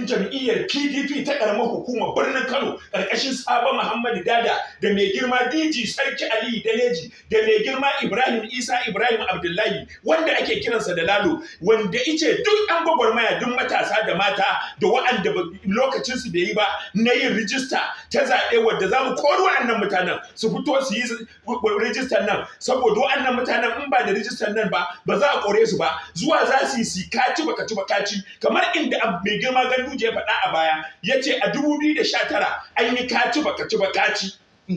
jam'iyyar PDP ta ƙaramar hukumar birnin Kano ƙarƙashin Sabo Muhammadu Dada da mai girma DG Sarki Ali Daneji da mai girma Ibrahim Isa Ibrahim Abdullahi wanda ake kiransa da Lalo, wanda ice duk an gwagwarmaya duk matasa da mata da wa'anda lokacinsu bai yi ba na yin rijista ta zaɓe wadda za mu kori wa'annan mutanen su fito su yi rijistar nan, saboda wa'annan mutanen in ba da rijistar nan ba za a kore su ba, zuwa za su yi kaci bakaci kamar inda mai girma Ganduje ya faɗa a baya ya ce a 2019 an yi kaci bakaci.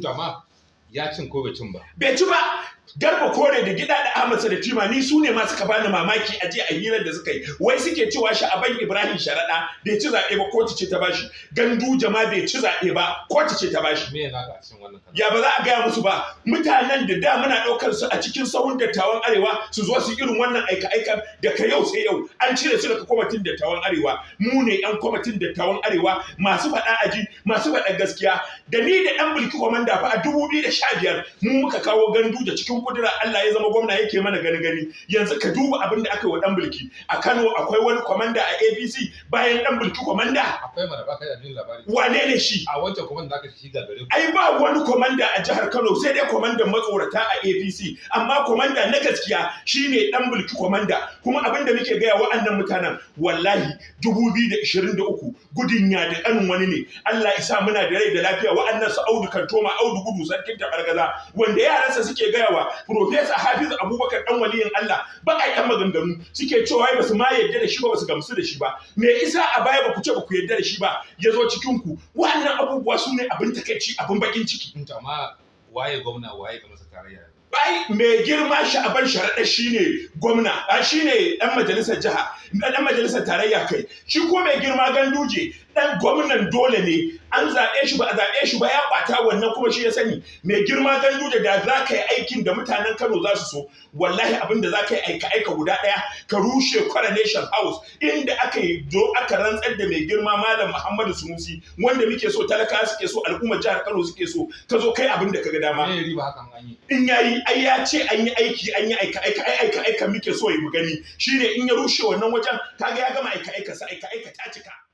Amma ya cin ko bai cin ba? Bai ci ba. Garba Kore da Gida da Ahmad Sadatima ni su ne ma suka bani mamaki a jiya a hirar da suka yi, wai suke cewa Sha'aban Ibrahim Sharaɗa bai ci zaɓe ba, kotu ce ta bashi. Ganduje ma bai ci zaɓe ba, kotu ce ta bashi. Me yana ga cikin wannan? Ya ba za a gaya musu ba, mutanen da muna ɗaukar su a cikin sahun dattawan Arewa su zo su irin wannan aika-aikan daga yau sai yau an cire su daga kwamitin dattawan Arewa. Mu ne 'yan kwamitin dattawan Arewa masu faɗa aji, masu faɗa gaskiya. Da ni da ɗan Bilki Komanda fa a 2015 mu muka kawo Ganduje cikin kudura Allah ya zama gwamna yake mana gani yanzu ka duba abin da aka yi wa dan Bilki a Kano. Akwai wani komanda a APC bayan dan Bilki komanda? Akwai mana ba kai da jin labari. Wane ne shi? A wancan komanda aka shi da gare ku. Ai ba wani komanda a jihar Kano sai dai komandan matsorata a APC, amma komanda na gaskiya shine dan Bilki komanda. Kuma abin da muke gaya wa'annan mutanen wallahi 2023 gudun ya da kanin wani ne. Allah ya sa muna da rai da lafiya. Wa'annan su Audu Kantoma, Audu Gudu sarkin tabargaza wanda yaransa suke gayawa Profesa Hafiz Abubakar dan waliyin Allah baƙaƙen maganganu suke cewa ba su ma yarda da shi ba su gamsu da shi ba. Me isa a baya ba ku ce ba ku yarda da shi ba ya zo cikin ku? Wannan abubuwa su ne abin takaici, abin bakin ciki. Amma waye gwamna waye ga masa tarayya? Ai mai girma Sha'aban Sharaɗa shine gwamna, shine dan majalisar jiha, dan majalisar tarayya kai. Shi ko mai girma Ganduje dan gwamnan dole ne, an zaɓe shi ba a zaɓe shi ba ya ɓata wannan kuma shi ya sani. Mai girma Ganduje da za ka yi aikin da mutanen Kano za su so, wallahi abin da za ka yi aika guda ɗaya ka rushe Coronation House inda aka rantsar da mai girma Malam Muhammadu Sunusi wanda muke so, talaka suke so, al'ummar jihar Kano suke so, ka zo kai abin da ka ga dama. Me riba hakan an yi? In yayi ai ya ce an yi aiki, an yi aika muke so yi mu gani. Shine in ya rushe wannan wajen kaga ya gama aika ta cika.